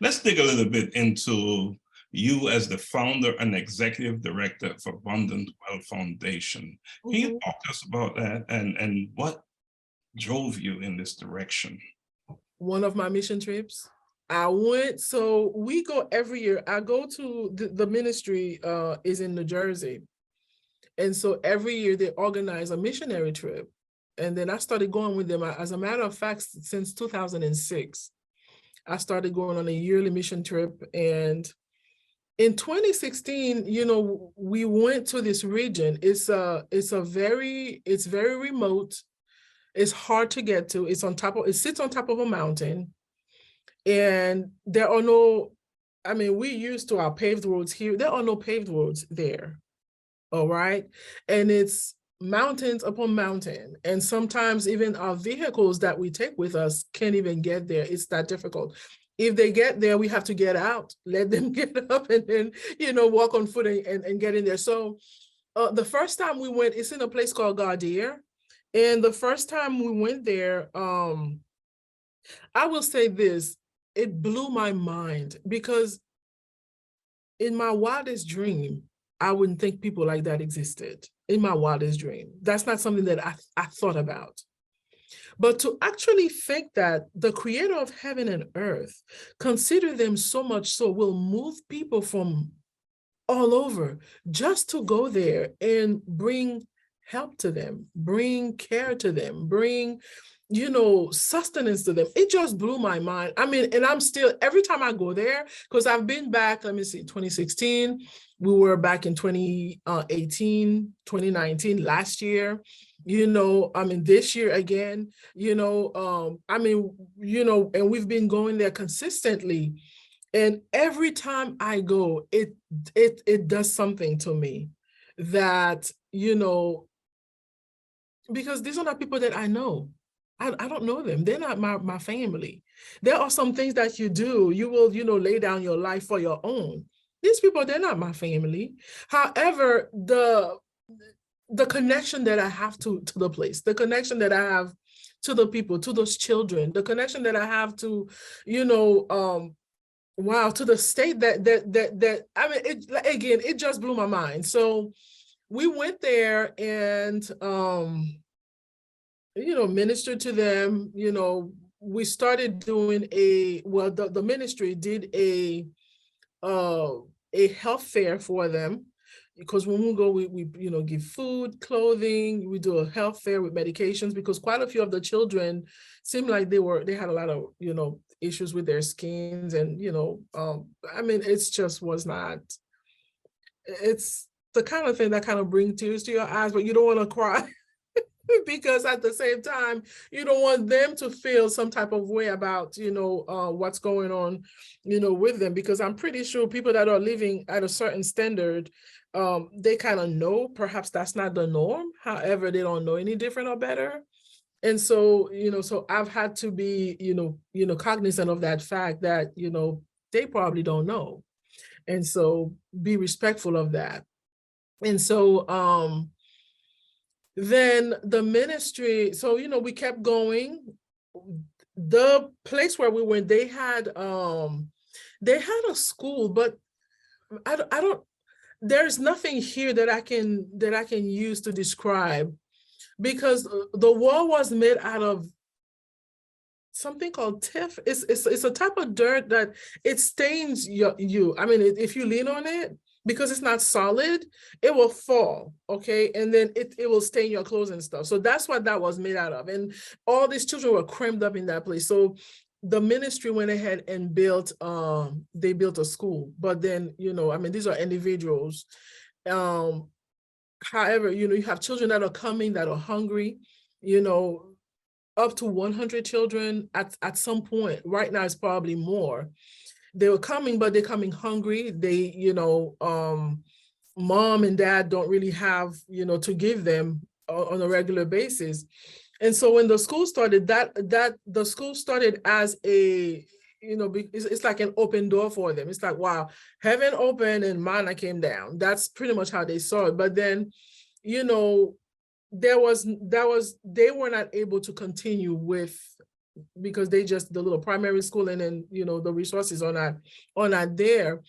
Let's dig a little bit into you as the founder and executive director of Abundant Well Foundation. Can you talk to us about that and what drove you in this direction? One of my mission trips, so we go every year. I go to the ministry is in New Jersey. And so every year they organize a missionary trip. And then I started going with them. As a matter of fact, since 2006, I started going on a yearly mission trip. And in 2016, we went to this region. It's very remote. It's hard to get to. It sits on top of a mountain. And there are no, we used to our paved roads here. There are no paved roads there. All right. And it's mountains upon mountain. And sometimes even our vehicles that we take with us can't even get there. It's that difficult. If they get there, we have to get out, let them get up and then, walk on foot and get in there. So the first time we went, it's in a place called Gardier. And the first time we went there, I will say this, it blew my mind because in my wildest dream, I wouldn't think people like that existed. In my wildest dream. That's not something that I thought about. But to actually think that the creator of heaven and earth, consider them so much so, will move people from all over just to go there and bring help to them, bring care to them, bring, sustenance to them. It just blew my mind. And I'm still, every time I go there, because I've been back, 2016, we were back in 2018, 2019, last year, this year again, and we've been going there consistently. And every time I go, it does something to me that, because these are not people that I know. I don't know them. They're not my family. There are some things that you do. You will, lay down your life for your own. These people, they're not my family. However, the connection that I have to the place, the connection that I have to the people, to those children, the connection that I have to, to the state it just blew my mind. So we went there and, ministered to them. We started doing the ministry did a health fair for them, because when we go, we give food, clothing, we do a health fair with medications, because quite a few of the children seemed like they had a lot of, issues with their skins. And, it's just was not, it's the kind of thing that kind of brings tears to your eyes, but you don't want to cry. Because at the same time, you don't want them to feel some type of way about, what's going on, with them. Because I'm pretty sure people that are living at a certain standard, they kind of know perhaps that's not the norm. However, they don't know any different or better. And so, so I've had to be, cognizant of that fact that, they probably don't know. And so be respectful of that. And so, then the ministry, so, we kept going. The place where we went, they had a school, but I don't, there's nothing here that I can use to describe, because the wall was made out of something called tiff. It's a type of dirt that it stains you. If you lean on it, because it's not solid, it will fall, okay? And then it will stain your clothes and stuff. So that's what that was made out of. And all these children were crammed up in that place. So the ministry went ahead and they built a school. But then, these are individuals. However, you have children that are coming that are hungry, up to 100 children at some point. Right now, it's probably more. They were coming, but they're coming hungry. They, mom and dad don't really have, to give them on a regular basis. And so when the school started, the school started as a, it's like an open door for them. It's like, wow, heaven opened and manna came down. That's pretty much how they saw it. But then, they were not able to continue with because they just the little primary school, and then the resources are not there.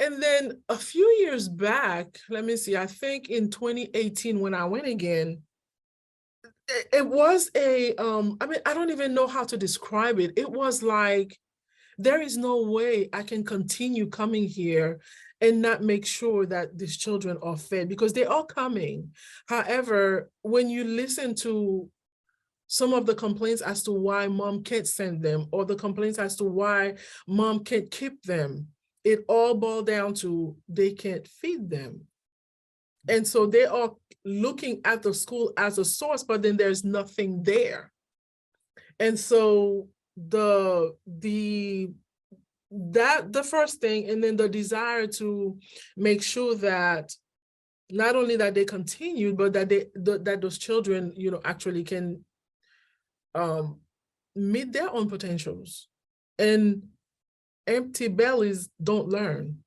And then a few years back, let me see, I think in 2018 when I went again, it was I mean, I don't even know how to describe it. It was like, there is no way I can continue coming here and not make sure that these children are fed, because they are coming. However, when you listen to some of the complaints as to why mom can't send them, or the complaints as to why mom can't keep them, it all boils down to they can't feed them. And so they are looking at the school as a source, but then there's nothing there. And so the first thing, and then the desire to make sure that not only that they continue, but that that those children, actually can meet their own potentials. And empty bellies don't learn.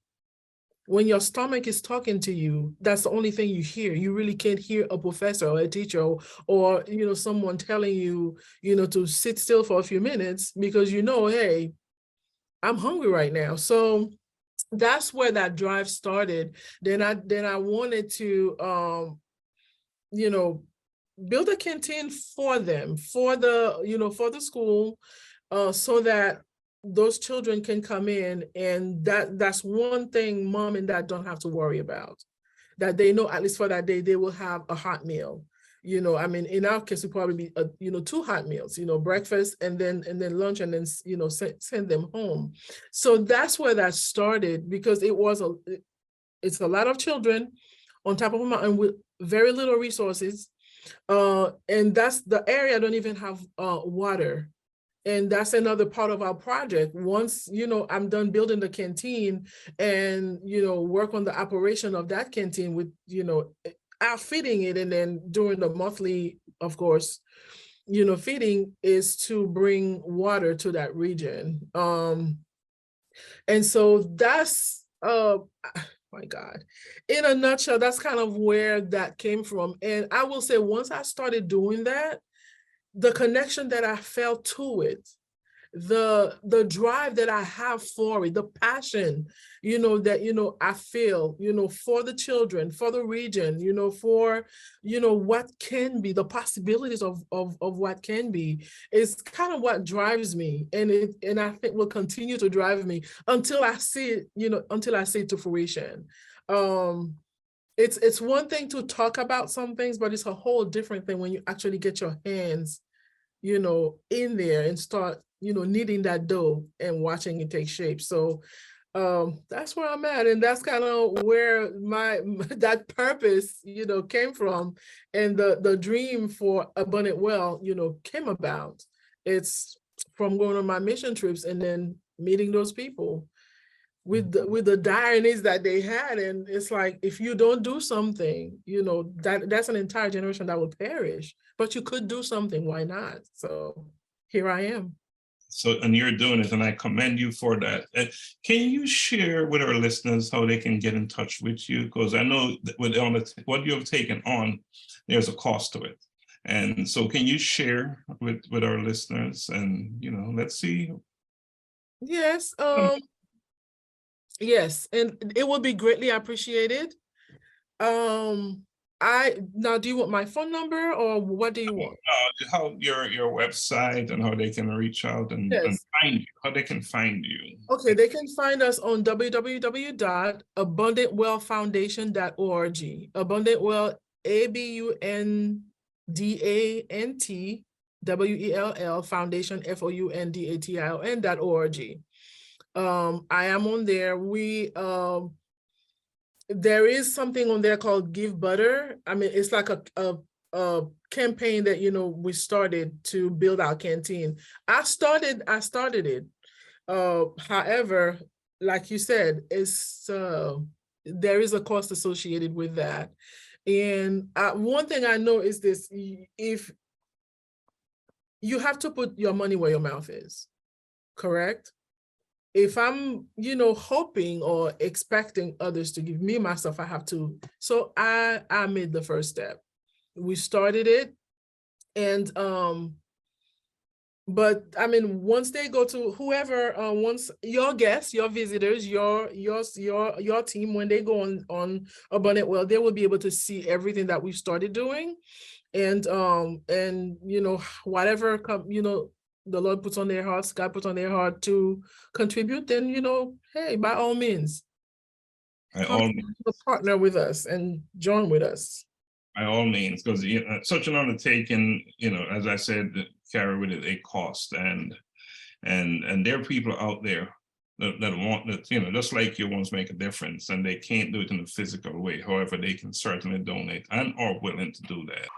When your stomach is talking to you, that's the only thing you hear. You really can't hear a professor or a teacher or someone telling you, to sit still for a few minutes, because hey, I'm hungry right now. So that's where that drive started. Then I wanted to build a canteen for them, for the school, so that those children can come in, and that's one thing mom and dad don't have to worry about. That they know, at least for that day, they will have a hot meal. I mean, in our case, it probably be 2 hot meals, breakfast and then lunch, and then send them home. So that's where that started, because it's a lot of children on top of a mountain with very little resources. And that's the area don't even have water. And that's another part of our project. Once, I'm done building the canteen and, work on the operation of that canteen with, outfitting it, and then during the monthly, of course, feeding, is to bring water to that region. And so that's, my God, in a nutshell, that's kind of where that came from. And I will say, once I started doing that, the connection that I felt to it, the drive that I have for it, the passion, that, I feel, for the children, for the region, for, what can be, the possibilities of what can be, is kind of what drives me. And I think will continue to drive me until I see it, until I see it to fruition. It's one thing to talk about some things, but it's a whole different thing when you actually get your hands, in there and start, kneading that dough and watching it take shape. So that's where I'm at. And that's kind of where that purpose, came from. And the dream for Abundant Well, came about. It's from going on my mission trips and then meeting those people with the dire needs that they had. And it's like, if you don't do something, that's an entire generation that will perish. But you could do something, why not? So here I am. So, and you're doing it, and I commend you for that. Can you share with our listeners how they can get in touch with you? Because I know that what you have taken on, there's a cost to it. And so can you share with our listeners, and, let's see. Yes. Yes, and it will be greatly appreciated. Now, do you want my phone number, or what do you want? How your website and how they can reach out and find you, how they can find you. Okay, they can find us on www.abundantwellfoundation.org. Abundant Well, ABUNDANTWELL Foundation, FOUNDATION.org. I am on there. There is something on there called Give Butter. I mean, it's like a campaign that, we started to build our canteen. I started it. However, like you said, there is a cost associated with that. And one thing I know is this: if you have to put your money where your mouth is, correct? If I'm, hoping or expecting others to give me my stuff, I have to. So I made the first step. We started it, and But I mean, once they go to whoever, once your guests, your visitors, your team, when they go on Abundant Well, they will be able to see everything that we've started doing, and you know, whatever you know, the Lord puts on their hearts, God puts on their heart to contribute, then, you know, hey, by all means, come partner with us and join with us. By all means, because such an undertaking, you know, as I said, carry with it a cost, and there are people out there that want to, you know, just like you, want to make a difference, and they can't do it in a physical way. However, they can certainly donate and are willing to do that.